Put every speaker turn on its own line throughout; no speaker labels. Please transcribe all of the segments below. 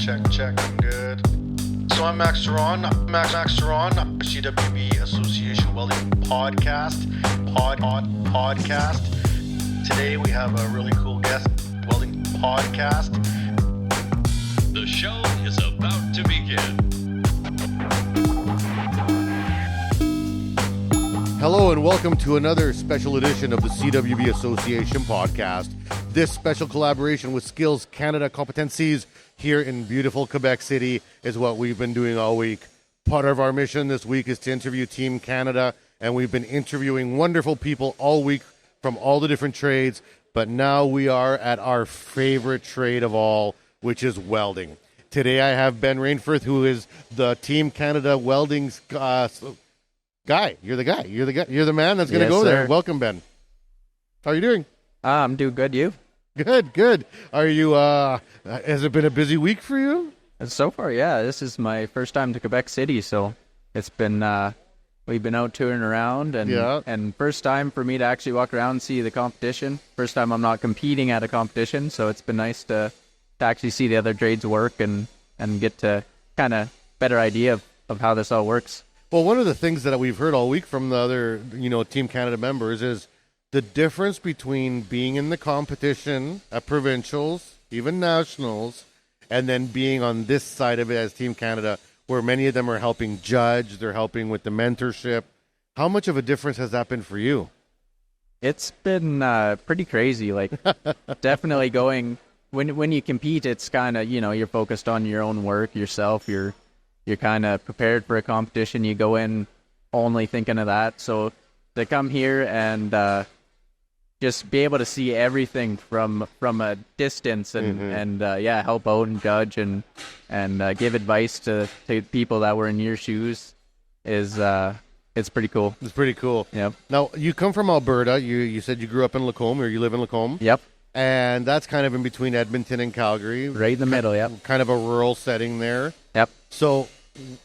check, good. So I'm Max Duran, CWB Association Welding podcast. Today we have a really cool guest, Welding podcast.
The show is about to begin.
Hello and welcome to another special edition of the CWB Association podcast. This special collaboration with Skills Canada Competencies here in beautiful Quebec City is what we've been doing all week. Part of our mission this week is to interview Team Canada, and we've been interviewing wonderful people all week from all the different trades, but now we are at our favorite trade of all, which is welding. Today I have Ben Rainforth, who is the Team Canada Welding's guy. You're the guy. You're the man that's going to go there. Welcome, Ben. How are you doing?
I'm doing good. You?
Good. Are you, has it been a busy week for you?
So far, yeah. This is my first time to Quebec City, so it's been, we've been out touring around, and first time for me to actually walk around and see the competition. First time I'm not competing at a competition, so it's been nice to actually see the other trades work and get to kind of better idea of how this all works.
Well, one of the things that we've heard all week from the other, Team Canada members is the difference between being in the competition at provincials, even nationals, and then being on this side of it as Team Canada, where many of them are helping judge, they're helping with the mentorship. How much of a difference has that been for you?
It's been pretty crazy. Like, definitely going, when you compete, it's kind of, you're focused on your own work, yourself, you're kind of prepared for a competition. You go in only thinking of that. So to come here and just be able to see everything from a distance and help out and judge and give advice to people that were in your shoes is it's pretty cool.
It's pretty cool.
Yep.
Now, you come from Alberta. You said you grew up in Lacombe, or you live in Lacombe.
Yep.
And that's kind of in between Edmonton and Calgary.
Right in the middle, yep.
Kind of a rural setting there.
Yep.
So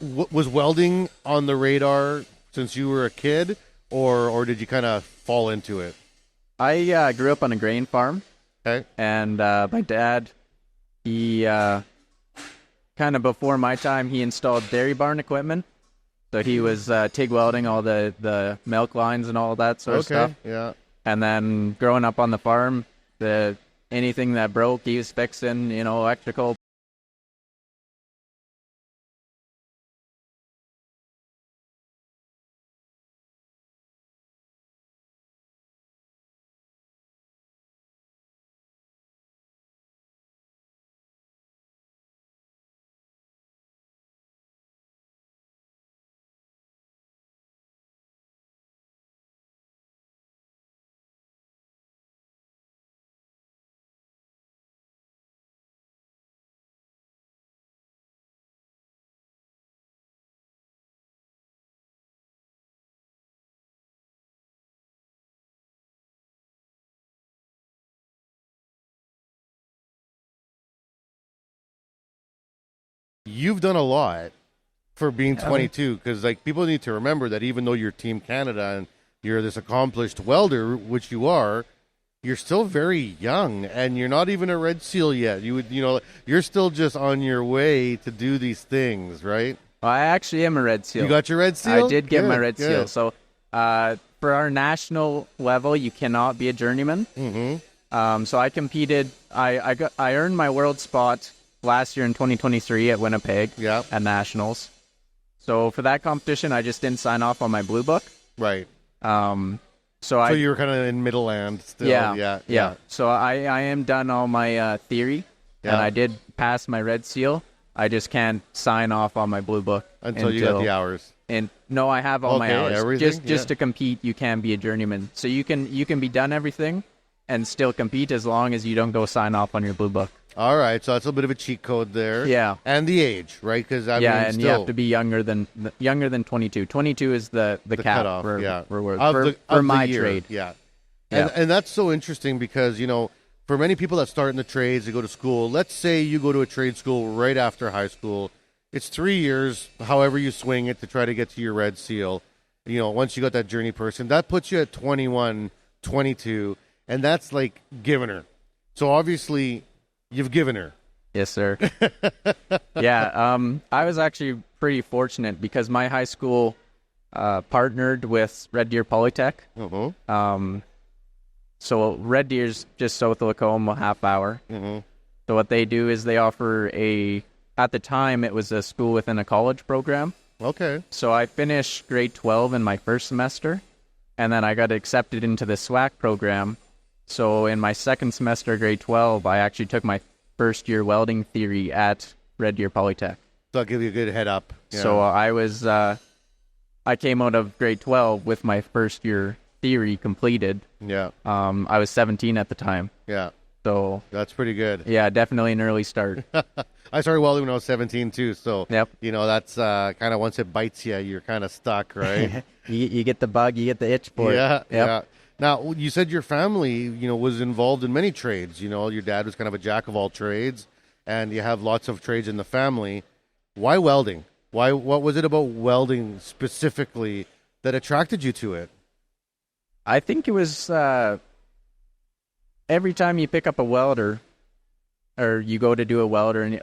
was welding on the radar since you were a kid, or did you kind of fall into it?
I grew up on a grain farm.
Okay.
And my dad, he kind of before my time, he installed dairy barn equipment. So he was TIG welding all the milk lines and all that sort of stuff.
Yeah.
And then growing up on the farm, anything that broke, he was fixing, electrical.
You've done a lot for being 22, because people need to remember that even though you're Team Canada and you're this accomplished welder, which you are, you're still very young and you're not even a Red Seal yet. You're still just on your way to do these things, right?
Well, I actually am a Red Seal.
You got your Red Seal?
I did get my Red Seal. So for our national level, you cannot be a journeyman.
Mm-hmm.
So I competed. I earned my world spot last year in 2023 at Winnipeg at Nationals. So for that competition, I just didn't sign off on my blue book.
Right.
So
you were kind of in Midland still.
Yeah. So I am done all my theory, and I did pass my Red Seal. I just can't sign off on my blue book
until you got the hours.
And no, I have all my hours.
Everything?
Just to compete, you can be a journeyman. So you can be done everything and still compete as long as you don't go sign off on your blue book.
All right, so that's a bit of a cheat code there.
Yeah.
And the age, right? Because
you have to be younger than 22. 22 is the cap
cutoff,
for my trade.
Yeah. And that's so interesting because, for many people that start in the trades, they go to school. Let's say you go to a trade school right after high school. It's 3 years, however you swing it, to try to get to your Red Seal. Once you got that journey person, that puts you at 21, 22, and that's like giving her. So obviously you've given her.
Yes, sir. Yeah, I was actually pretty fortunate because my high school partnered with Red Deer Polytech.
Uh-huh.
So Red Deer's just south of Lacombe, a half hour.
Mm-hmm.
So what they do is they offer at the time, it was a school within a college program.
Okay.
So I finished grade 12 in my first semester, and then I got accepted into the SWAC program. So in my second semester, grade 12, I actually took my first year welding theory at Red Deer Polytech.
So I'll give you a good head up. Yeah.
So I came out of grade 12 with my first year theory completed.
Yeah.
I was 17 at the time.
Yeah.
So
That's pretty good.
yeah, definitely an early start.
I started welding when I was 17 too, so
Yep.
That's kind of once it bites you, you're kind of stuck, right?
you get the bug, you get the itch for it.
Yeah,
Yep.
yeah. Now, you said your family, was involved in many trades. Your dad was kind of a jack of all trades, and you have lots of trades in the family. Why welding? What was it about welding specifically that attracted you to it?
I think it was every time you pick up a welder or you go to do a welder, and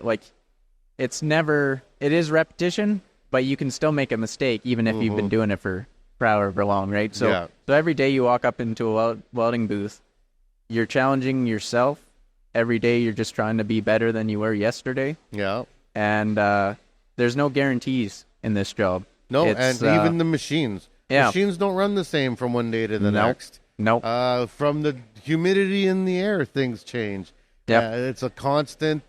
it is repetition, but you can still make a mistake even if you've been doing it for however long, right? So every day you walk up into a welding booth, you're challenging yourself. Every day you're just trying to be better than you were yesterday.
Yeah.
And there's no guarantees in this job.
No, and even the machines.
Yeah.
Machines don't run the same from one day to the next.
Nope.
From the humidity in the air, things change.
Yep.
It's a constant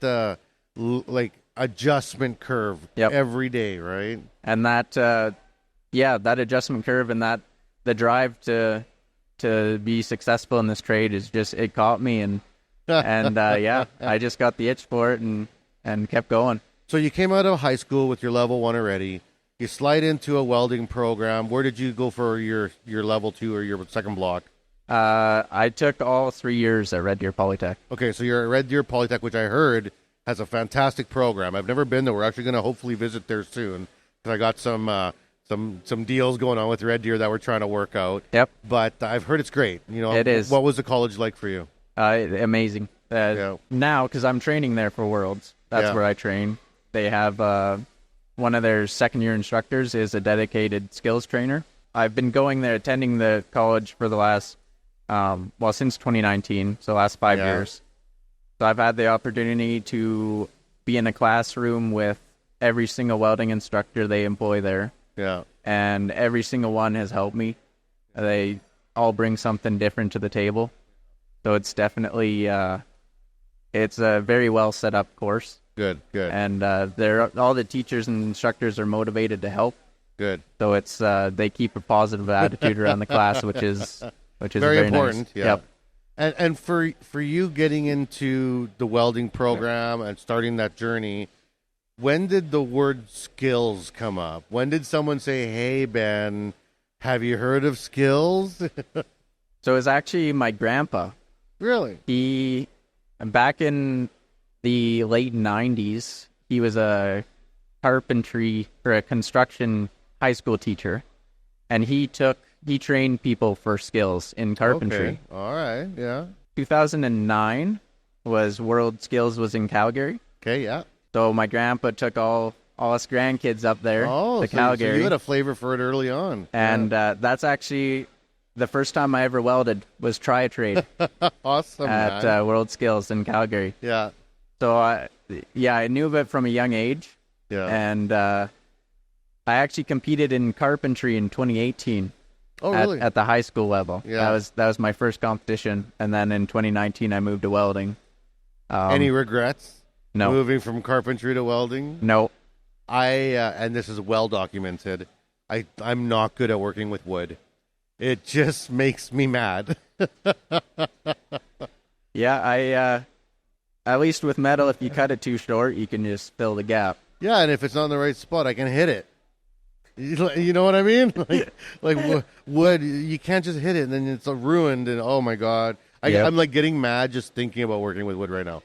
adjustment curve every day, right?
And that that adjustment curve and that the drive to be successful in this trade is just, it caught me, and I just got the itch for it and kept going.
So you came out of high school with your level 1 already. You slide into a welding program. Where did you go for your level 2 or your second block?
I took all 3 years at Red Deer Polytech.
Okay, so you're at Red Deer Polytech, which I heard has a fantastic program. I've never been there. We're actually going to hopefully visit there soon, because I got some deals going on with Red Deer that we're trying to work out.
Yep.
But I've heard it's great.
It is.
What was the college like for you?
Amazing. Now, because I'm training there for Worlds, that's where I train. They have one of their second-year instructors is a dedicated skills trainer. I've been going there, attending the college for the last, since 2019, so last 5 years. So I've had the opportunity to be in a classroom with every single welding instructor they employ there.
Yeah.
And every single one has helped me. They all bring something different to the table. So it's definitely, it's a very well set up course.
Good.
And all the teachers and instructors are motivated to help.
Good.
So it's they keep a positive attitude around the class, which is very
important.
Nice.
Yeah.
Yep.
And for you getting into the welding program and starting that journey, when did the word skills come up? When did someone say, "Hey Ben, have you heard of skills?"
So it was actually my grandpa.
Really?
He, back in the late 90s, he was a construction high school teacher, and he trained people for skills in carpentry.
Okay. All right. Yeah.
2009 was World Skills was in Calgary.
Okay. Yeah.
So my grandpa took all us grandkids up there to Calgary.
So you had a flavor for it early on.
And that's actually the first time I ever welded was try a trade.
Awesome.
At World Skills in Calgary.
Yeah.
So I knew of it from a young age.
Yeah.
And I actually competed in carpentry in 2018.
Oh, really?
At the high school level.
Yeah.
That was my first competition, and then in 2019 I moved to welding.
Any regrets?
No.
Moving from carpentry to welding?
No.
And this is well documented, I'm not good at working with wood. It just makes me mad.
Yeah, at least with metal, if you cut it too short, you can just fill the gap.
Yeah, and if it's not in the right spot, I can hit it. You know what I mean? Like wood, you can't just hit it and then it's ruined. And oh my god, I'm like getting mad just thinking about working with wood right now.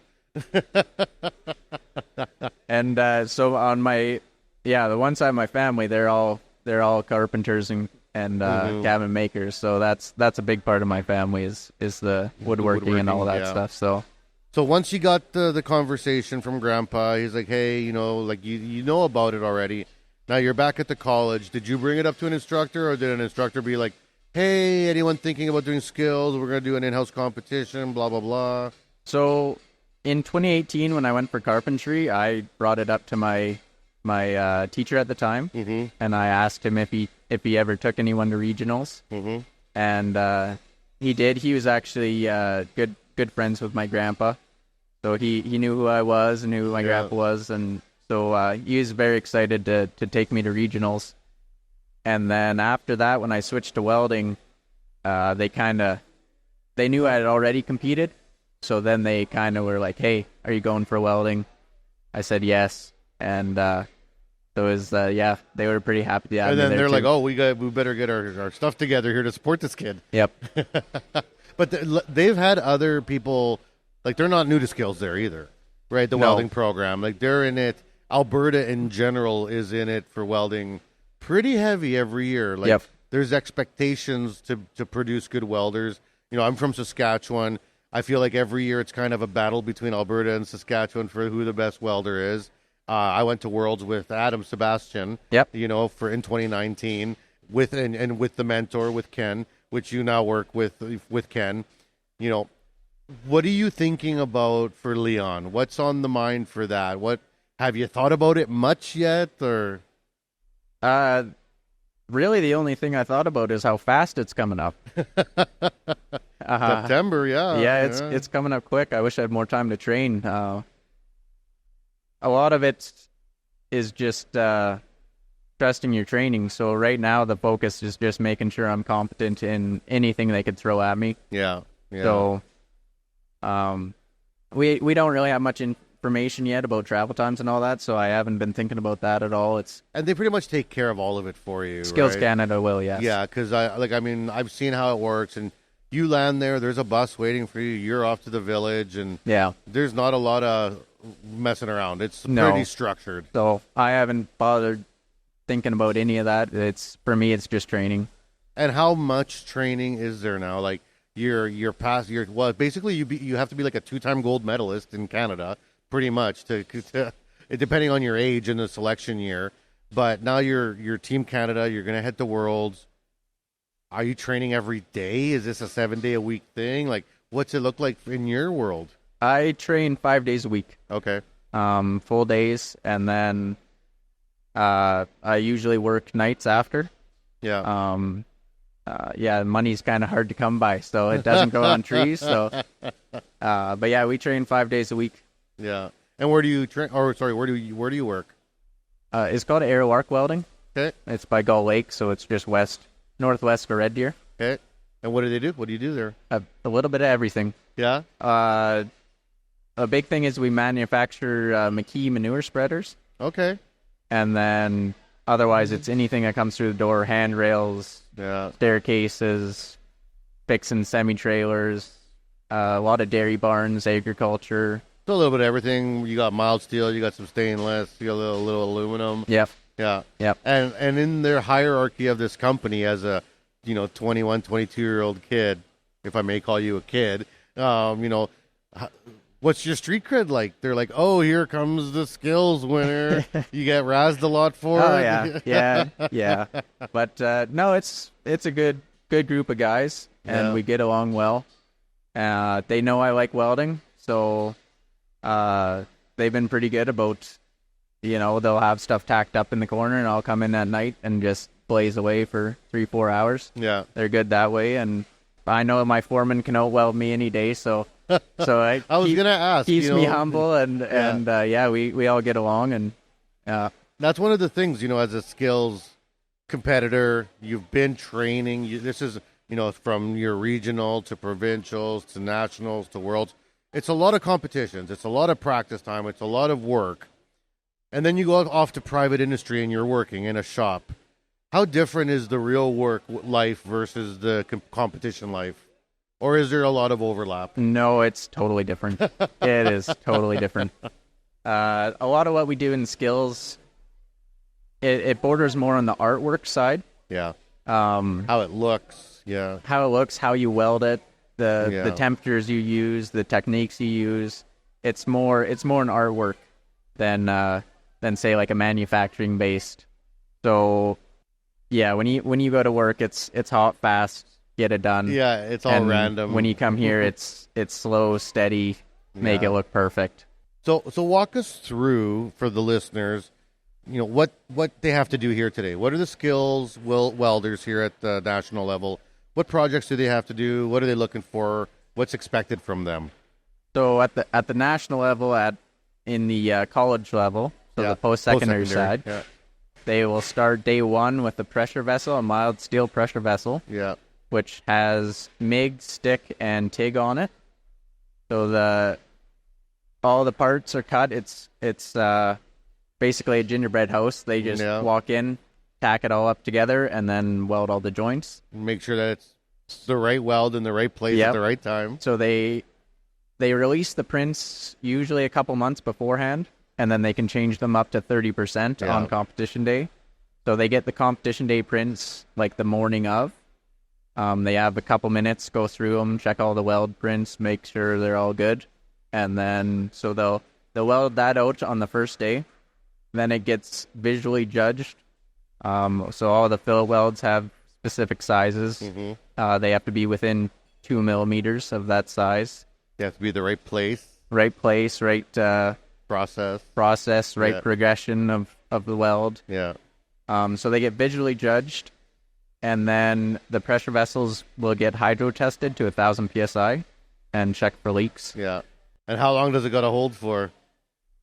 And so on the one side of my family, they're all carpenters and cabinet makers. So that's a big part of my family is the woodworking and all that stuff. So
So once you got the conversation from Grandpa, he's like, hey, like you know about it already. Now you're back at the college. Did you bring it up to an instructor, or did an instructor be like, hey, anyone thinking about doing skills? We're going to do an in-house competition, blah, blah, blah.
So in 2018, when I went for carpentry, I brought it up to my teacher at the time, and I asked him if he ever took anyone to regionals, and he did. He was actually good friends with my grandpa, so he knew who I was and who my grandpa was, and so he was very excited to take me to regionals. And then after that, when I switched to welding, they knew I had already competed, so then they kind of were like, hey, are you going for welding? I said yes, and so it was, they were pretty happy to have
and
me
then
there
they're
too.
like, oh, we better get our stuff together here to support this kid.
Yep.
But they've had other people, like they're not new to skills there either, right? The
No.
welding program, like they're in it. Alberta in general is in it for welding pretty heavy every year. Like there's expectations to produce good welders. I'm from Saskatchewan. I feel like every year it's kind of a battle between Alberta and Saskatchewan for who the best welder is. I went to Worlds with Adam Sebastian, in 2019 with the mentor with Ken, which you now work with Ken. What are you thinking about for Lyon? What's on the mind for that? What have you thought about it much yet, or?
Really, the only thing I thought about is how fast it's coming up.
September,
it's coming up quick. I wish I had more time to train. A lot of it is just trusting your training. So right now, the focus is just making sure I'm competent in anything they could throw at me.
Yeah.
So, we don't really have much information yet about travel times and all that, so I haven't been thinking about that at all.
And they pretty much take care of all of it for you.
Skills
right?
Canada will, yes.
Yeah, because I've seen how it works, and you land there's a bus waiting for you. You're off to the village, and there's not a lot of messing around. It's pretty structured.
So I haven't bothered thinking about any of that. For me, it's just training.
And how much training is there now? Like you're past basically you have to be like a 2-time gold medalist in Canada. Pretty much, to depending on your age in the selection year. But now you're Team Canada. You're going to head to Worlds. Are you training every day? Is this a 7-day-a-week thing? Like, what's it look like in your world?
I train 5 days a week.
Okay.
Full days, and then I usually work nights after.
Yeah.
Money's kind of hard to come by, so it doesn't go on trees. So, but yeah, we train 5 days a week.
Yeah. And where do you train? Or sorry, where do you work?
It's called aerial arc welding.
Okay.
It's by Gull Lake, so it's just northwest of Red Deer.
Okay. And what do they do? What do you do there?
A little bit of everything.
Yeah.
A big thing is we manufacture McKee manure spreaders.
Okay.
And then otherwise, it's anything that comes through the door: handrails, staircases, fixing semi-trailers, a lot of dairy barns, agriculture.
So a little bit of everything. You got mild steel, you got some stainless, you got a little aluminum.
Yep.
Yeah.
Yep.
And in their hierarchy of this company, as a 21, 22-year-old kid, if I may call you a kid, what's your street cred like? They're like, oh, here comes the skills winner. You get razzed a lot for it.
Yeah. But no, it's a good group of guys, and we get along well. They know I like welding, so they've been pretty good about, they'll have stuff tacked up in the corner, and I'll come in at night and just blaze away for 3-4 hours.
Yeah.
They're good that way, and I know my foreman can out-weld me any day, so I
was gonna ask.
Keeps me humble, and we all get along, and
that's one of the things, as a skills competitor, you've been training. This is, from your regional to provincials to nationals to worlds. It's a lot of competitions. It's a lot of practice time. It's a lot of work. And then you go off to private industry and you're working in a shop. How different is the real work life versus the competition life? Or is there a lot of overlap?
No, it's totally different. It is totally different. A lot of what we do in skills, it borders more on the artwork side.
Yeah. How it looks. Yeah.
How it looks, how you weld it. the temperatures you use, the techniques you use. It's more an artwork than say like a manufacturing based. So yeah, when you go to work, it's hot, fast, get it done.
Yeah, it's all random.
When you come here, it's slow, steady, make it look perfect.
So walk us through, for the listeners, what they have to do here today. What are the skills welders here at the national level? What projects do they have to do? What are they looking for? What's expected from them?
So at the national level, in the college level, the post-secondary side, they will start day one with a pressure vessel, a mild steel pressure vessel, which has MIG, stick, and TIG on it. So all the parts are cut. It's basically a gingerbread house. They just walk in, tack it all up together, and then weld all the joints.
Make sure that it's the right weld in the right place at the right time.
So they release the prints usually a couple months beforehand, and then they can change them up to 30% on competition day. So they get the competition day prints like the morning of. They have a couple minutes, go through them, check all the weld prints, make sure they're all good. And then, so they'll weld that out on the first day. Then it gets visually judged. So all the fill welds have specific sizes. Mm-hmm. They have to be within 2 millimeters of that size.
They have to be the right place.
Right place, right process, right progression of the weld.
Yeah.
So they get visually judged, and then the pressure vessels will get hydro tested to 1,000 psi and check for leaks.
Yeah. And how long does it got to hold for?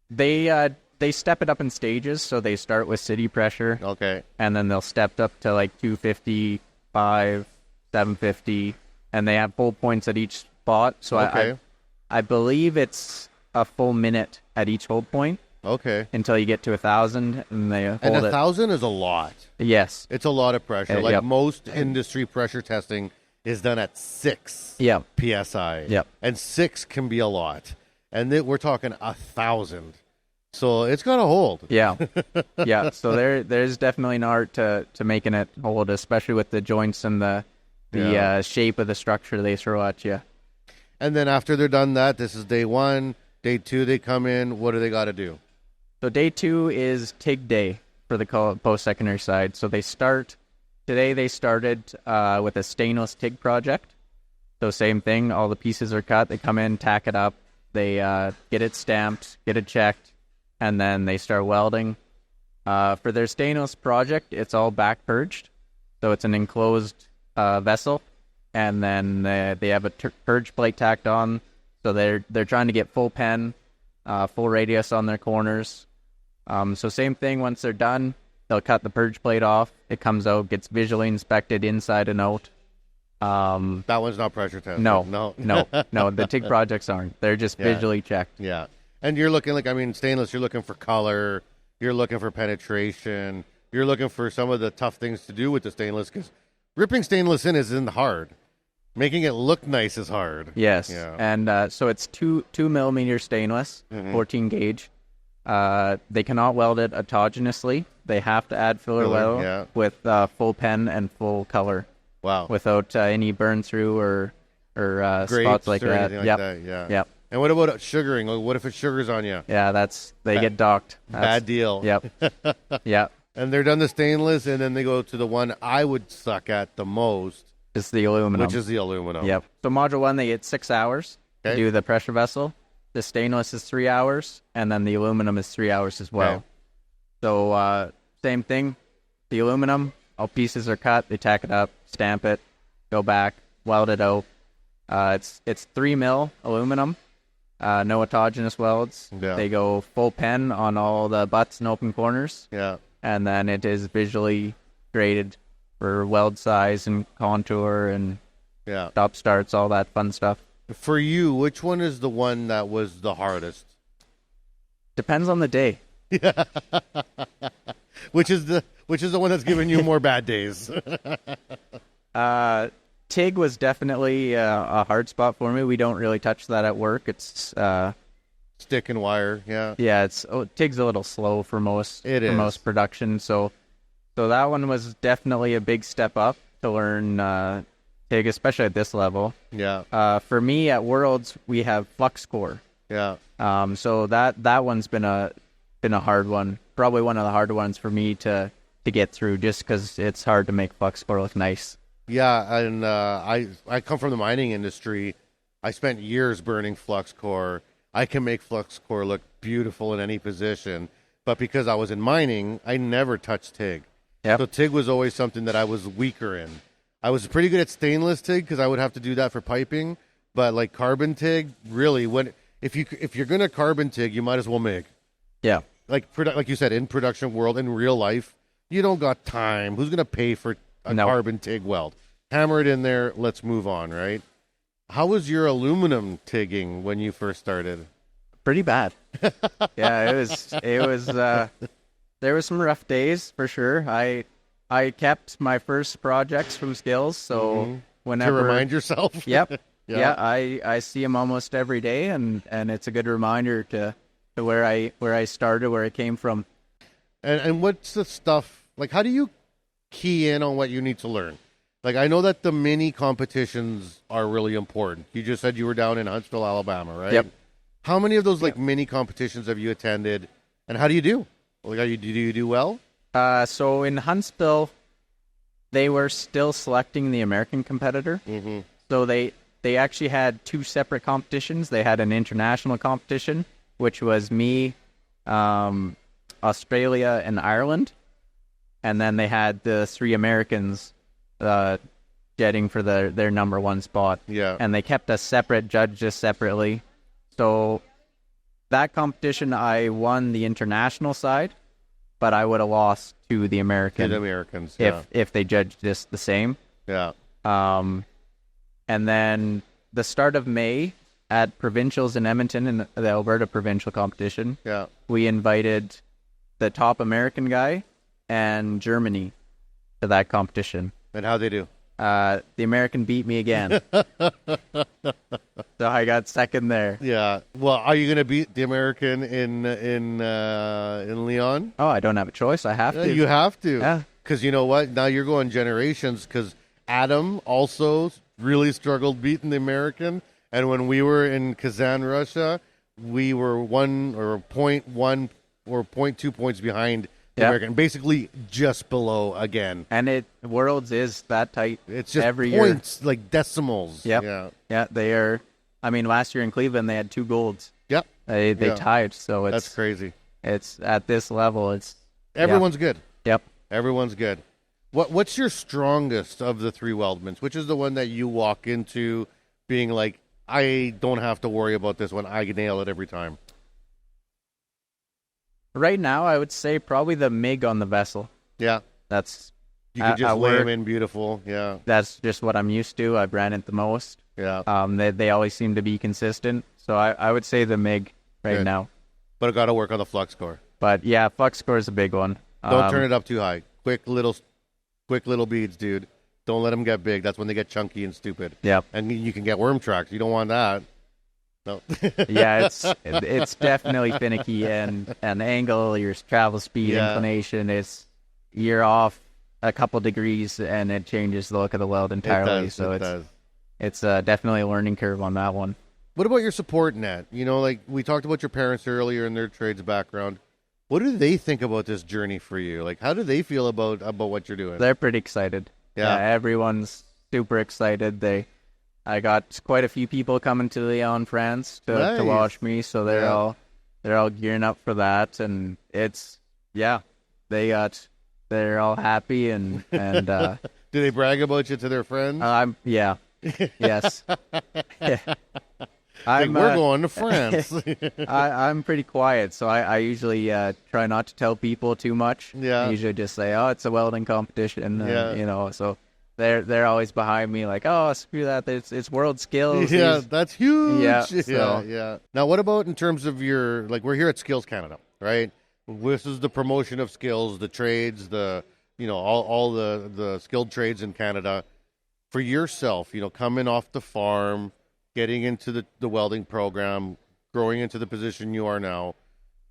They step it up in stages, so they start with city pressure.
Okay.
And then they'll step up to like 255, 750, and they have full points at each spot. So I believe it's a full minute at each hold point.
Okay.
Until you get to 1,000, and they hold it.
And 1,000 is a lot.
Yes.
It's a lot of pressure. Most industry pressure testing is done at 6 psi.
Yep.
And 6 can be a lot. And we're talking 1,000. So it's got to hold.
Yeah. Yeah. So there's definitely an art to making it hold, especially with the joints and the shape of the structure they throw at you.
And then after they're done that, this is day one. Day two, they come in. What do they got to do?
So day two is TIG day for the post-secondary side. So they started with a stainless TIG project. So same thing, all the pieces are cut. They come in, tack it up. They get it stamped, get it checked, and then they start welding. For their stainless project, it's all back purged. So it's an enclosed vessel, and then they have a purge plate tacked on. So they're trying to get full pen, full radius on their corners. So same thing, once they're done, they'll cut the purge plate off. It comes out, gets visually inspected inside and out.
That one's not pressure tested.
No. The TIG projects aren't. They're just visually checked.
Yeah. And you're looking stainless, you're looking for color, you're looking for penetration, you're looking for some of the tough things to do with the stainless, because ripping stainless in isn't hard. Making it look nice is hard.
Yes. Yeah. And so it's 2 millimeter stainless, 14 gauge. They cannot weld it autogenously. They have to add filler weld with full pen and full color.
Wow.
Without any burn through or spots like that. Yep.
And what about sugaring? What if it sugars on you?
Yeah, they get docked.
Bad deal.
Yep. Yep.
And they're done the stainless, and then they go to the one I would suck at the most.
It's the aluminum.
Which is the aluminum.
Yep. So module 1, they get 6 hours to do the pressure vessel. The stainless is 3 hours, and then the aluminum is 3 hours as well. Okay. So same thing. The aluminum, all pieces are cut. They tack it up, stamp it, go back, weld it out. It's 3 mil aluminum. No autogenous welds. Yeah. They go full pen on all the butts and open corners.
Yeah.
And then it is visually graded for weld size and contour and stop starts, all that fun stuff.
For you, which one is the one that was the hardest?
Depends on the day.
Which is the one that's giving you more bad days?
TIG was definitely a hard spot for me. We don't really touch that at work. It's
stick and wire. Yeah.
Yeah. TIG's a little slow for most production. So that one was definitely a big step up to learn TIG, especially at this level.
Yeah.
For me at Worlds, we have flux core.
Yeah.
So that one's been a hard one. Probably one of the harder ones for me to get through, just because it's hard to make flux core look nice.
Yeah, and I come from the mining industry. I spent years burning flux core. I can make flux core look beautiful in any position, but because I was in mining, I never touched TIG.
Yep.
So TIG was always something that I was weaker in. I was pretty good at stainless TIG because I would have to do that for piping, but like carbon TIG, really, if you're gonna carbon TIG, you might as well MIG.
Yeah.
Like you said, in production world, in real life, you don't got time. Who's gonna pay for a carbon TIG weld? Hammer it in there. Let's move on, right? How was your aluminum TIGging when you first started?
Pretty bad. Yeah, it was. There was some rough days for sure. I kept my first projects from Skills, so whenever
to remind yourself.
Yep. Yeah, I see them almost every day, and it's a good reminder to where I started, where I came from.
And what's the stuff like? How do you key in on what you need to learn? Like, I know that the mini competitions are really important. You just said you were down in Huntsville, Alabama, right?
Yep.
How many of those mini competitions have you attended, and how do you do? Like, do you do well?
So in Huntsville, they were still selecting the American competitor.
Mm-hmm.
So they actually had two separate competitions. They had an international competition, which was me, Australia, and Ireland. And then they had the three Americans jetting for their number one spot.
Yeah.
And they kept us separate, judged us separately. So that competition, I won the international side, but I would have lost to the American.
To the Americans, yeah.
If they judged this the same.
Yeah.
And then the start of May at provincials in Edmonton, in the Alberta provincial competition,
Yeah.
we invited the top American guy and Germany to that competition.
And how'd they do?
The American beat me again. So I got second there.
Yeah. Well, are you going to beat the American in Lyon?
Oh, I don't have a choice. I have to.
You have to.
Yeah.
Because you know what? Now you're going generations, because Adam also really struggled beating the American. And when we were in Kazan, Russia, we were 1.1 or 0.2 points behind the American, basically just below again.
And Worlds is that tight.
It's just
every
points,
year.
like decimals.
Yep. Yeah, they are. I mean, last year in Cleveland, they had 2 golds.
Yep.
They tied, so
that's crazy.
It's at this level.
Everyone's good.
Yep.
Everyone's good. What's your strongest of the 3 weldments? Which is the one that you walk into being like, I don't have to worry about this one. I can nail it every time.
Right now, I would say probably the MIG on the vessel.
Yeah.
That's
You can just lay them in beautiful. Yeah.
That's just what I'm used to. I've ran it the most.
Yeah.
They always seem to be consistent. So I would say the MIG right now.
But I got to work on the flux core.
But yeah, flux core is a big one.
Don't turn it up too high. Quick little beads, dude. Don't let them get big. That's when they get chunky and stupid.
Yep.
And you can get worm tracks. You don't want that. No.
Yeah, it's definitely finicky, and angle, your travel speed, inclination, you're off a couple degrees and it changes the look of the weld entirely. It's definitely a learning curve on that one.
What about your support net? You know, like we talked about your parents earlier and their trades background. What do they think about this journey for you? Like, how do they feel about what you're doing?
They're pretty excited. Yeah, everyone's super excited. I got quite a few people coming to Lyon, France to watch me, so they're all gearing up for that, and they're all happy and
do they brag about you to their friends?
Yes.
We're going to France.
I'm pretty quiet, so I usually try not to tell people too much.
Yeah.
I usually just say, "Oh, it's a welding competition," you know. So they're always behind me, like, "Oh, screw that! It's world skills."
Yeah, that's huge.
Yeah,
yeah. Now, what about in terms of your we're here at Skills Canada, right? This is the promotion of skills, the trades, all the skilled trades in Canada. For yourself, coming off the farm, getting into the welding program, growing into the position you are now,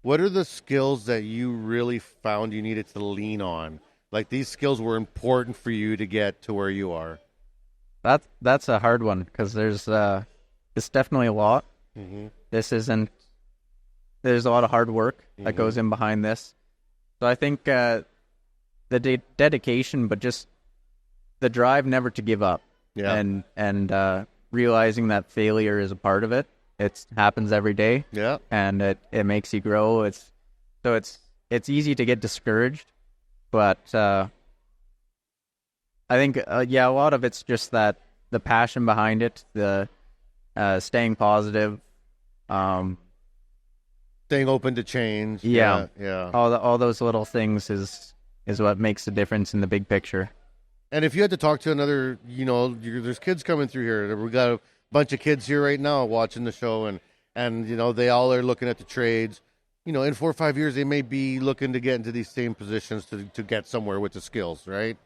what are the skills that you really found you needed to lean on? Like, these skills were important for you to get to where you are?
That's a hard one because it's definitely a lot.
Mm-hmm.
There's a lot of hard work that goes in behind this. So I think the dedication, but just the drive never to give up.
Yeah.
And realizing that failure is a part of it. It happens every day.
Yeah.
And it makes you grow. It's easy to get discouraged, but I think a lot of it's just that the passion behind it, the staying positive,
Staying open to change.
Yeah.
Yeah.
all those little things is what makes the difference in the big picture.
And if you had to talk to another, there's kids coming through here. We got a bunch of kids here right now watching the show, and they all are looking at the trades. In 4 or 5 years, they may be looking to get into these same positions to get somewhere with the skills, right?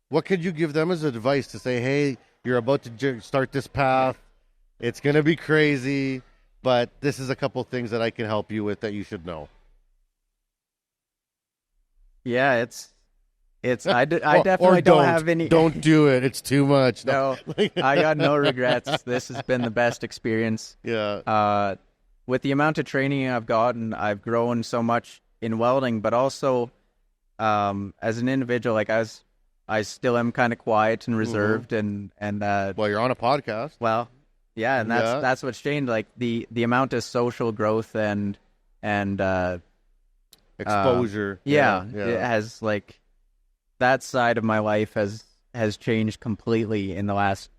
What could you give them as advice to say, hey, you're about to start this path. It's going to be crazy, but this is a couple things that I can help you with that you should know.
Yeah, I definitely don't have any.
Don't do it. It's too much.
No, I got no regrets. This has been the best experience.
Yeah.
With the amount of training I've gotten, I've grown so much in welding, but also as an individual, like I still am kind of quiet and reserved, and
well, you're on a podcast.
Well, yeah, and that's what's changed. Like the amount of social growth and
exposure.
It has that side of my life has changed completely in the last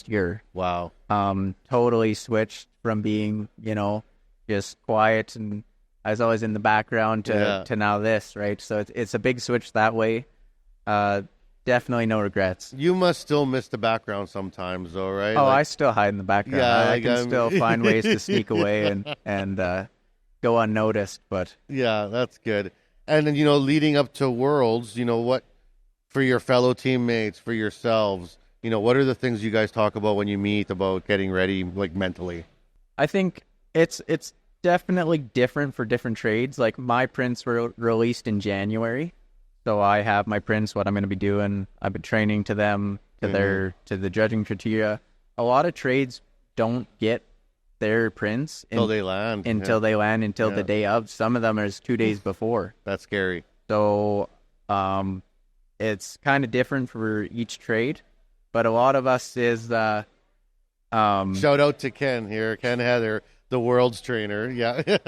year.
Wow.
Totally switched from being, just quiet and I was always in the background to now this, right? So it's a big switch that way. Definitely no regrets.
You must still miss the background sometimes, though, right?
Oh, I still hide in the background.
Yeah,
I can still find ways to sneak away and go unnoticed. But
yeah, that's good. And then leading up to Worlds, what for your fellow teammates, for yourselves, what are the things you guys talk about when you meet about getting ready, like mentally?
I think it's definitely different for different trades. Like my prints were released in January. So I have my prints, what I'm going to be doing. I've been training to them, to the judging criteria. A lot of trades don't get their prints
until they land
the day of. Some of them is 2 days before.
That's scary.
So it's kind of different for each trade, but a lot of us is
shout out to Ken here, Ken Heather, the world's trainer. Yeah.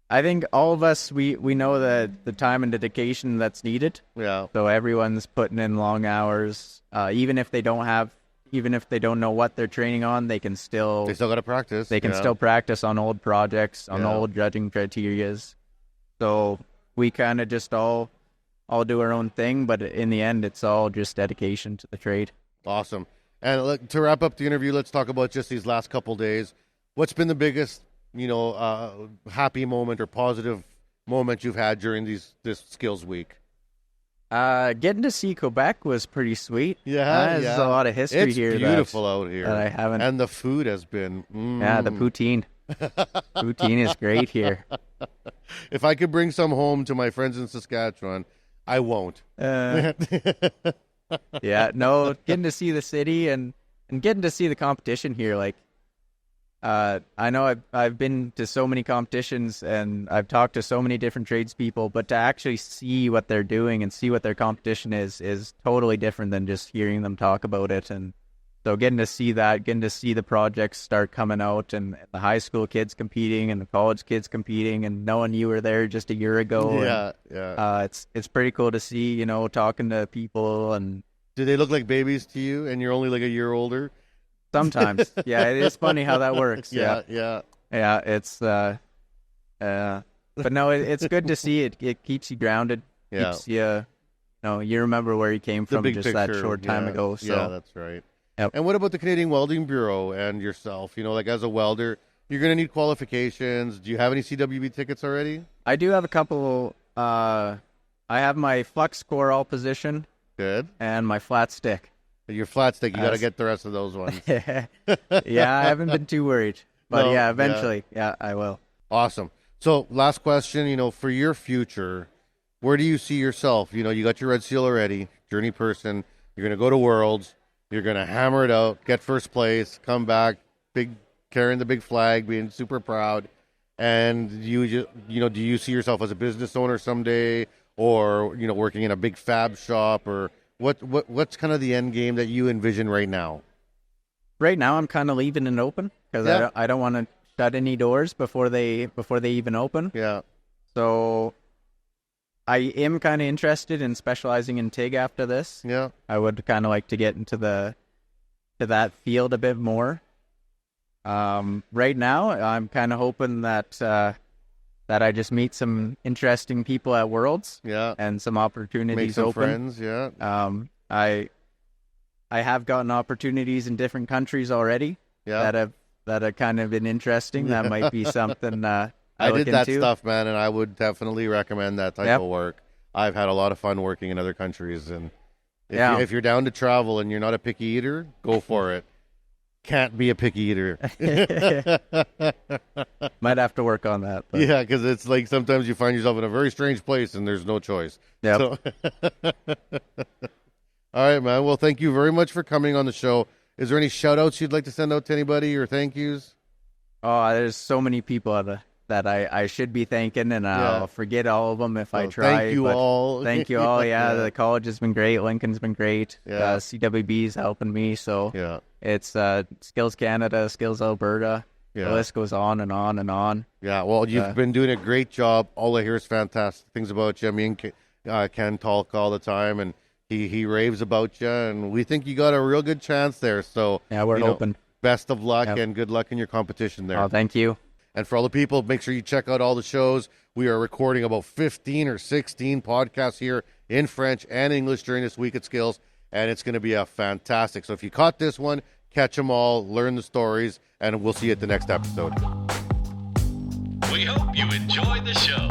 I
think all of us, we know the time and dedication that's needed.
Yeah.
So everyone's putting in long hours. Even if they don't know what they're training on, they still
got to practice.
They can still practice on old projects, on old judging criterias. So we kind of just all do our own thing, but in the end, it's all just dedication to the trade.
Awesome. And to wrap up the interview, let's talk about just these last couple days. What's been the biggest happy moment or positive moment you've had during this skills week?
Getting to see Quebec was pretty sweet.
Yeah,
there's a lot of history here.
It's beautiful out here.
That I haven't.
And the food has been.
Yeah, the poutine. Poutine is great here.
If I could bring some home to my friends in Saskatchewan, I won't.
Yeah, no, getting to see the city and getting to see the competition here, I know I've been to so many competitions and I've talked to so many different tradespeople, but to actually see what they're doing and see what their competition is totally different than just hearing them talk about it. And so getting to see that, getting to see the projects start coming out and the high school kids competing and the college kids competing and knowing you were there just a year ago.
Yeah.
It's pretty cool to see, talking to people. And
do they look like babies to you and you're only like a year older?
Sometimes. Yeah, it is funny how that works.
Yeah.
It's but no, it's good to see it. It keeps you grounded.
Yeah.
Keeps you you remember where you came from just
picture,
that short time ago. So
yeah, that's right.
Yep.
And what about the Canadian Welding Bureau and yourself? As a welder, you're going to need qualifications. Do you have any CWB tickets already?
I do have a couple. I have my flux core all position.
Good.
And my flat stick.
Your flat stick, you got to get the rest of those ones.
Yeah, I haven't been too worried. But eventually, I will.
Awesome. So last question, for your future, where do you see yourself? You know, you got your red seal already, journey person. You're going to go to Worlds. You're going to hammer it out, get first place, come back, carrying the big flag, being super proud. And do you see yourself as a business owner someday, or working in a big fab shop, or what's kind of the end game that you envision right now?
Right now, I'm kind of leaving it open because I don't want to shut any doors before they even open.
Yeah.
So I am kind of interested in specializing in TIG after this.
Yeah.
I would kind of like to get into to that field a bit more. Right now, I'm kind of hoping that I just meet some interesting people at Worlds.
Yeah.
And some opportunities
Make some
open.
friends. Yeah.
I have gotten opportunities in different countries already.
Yeah.
that have kind of been interesting. That might be something I
did that
into.
stuff, man, and I would definitely recommend that type of work. I've had a lot of fun working in other countries, and if you're down to travel and you're not a picky eater, go for it. Can't be a picky eater.
Might have to work on that. But.
Yeah, because it's like sometimes you find yourself in a very strange place and there's no choice.
Yeah.
So all right, man. Well, thank you very much for coming on the show. Is there any shout outs you'd like to send out to anybody, or thank yous?
Oh, there's so many people that I should be thanking, and I'll forget all of them if I try.
Thank you all.
Thank you all. Yeah, the college has been great. Lincoln's been great.
Yeah.
CWB's helping me. So
yeah,
it's Skills Canada, Skills Alberta.
Yeah.
The list goes on and on and on.
Yeah, well, you've been doing a great job. All I hear is fantastic things about you. Me and Ken talk all the time, and he raves about you, and we think you got a real good chance there. So
yeah, we're hoping.
Best of luck and good luck in your competition there.
Oh, thank you.
And for all the people, make sure you check out all the shows. We are recording about 15 or 16 podcasts here in French and English during this week at Skills, and it's going to be a fantastic. So if you caught this one, catch them all, learn the stories, and we'll see you at the next episode.
We hope you enjoyed the show.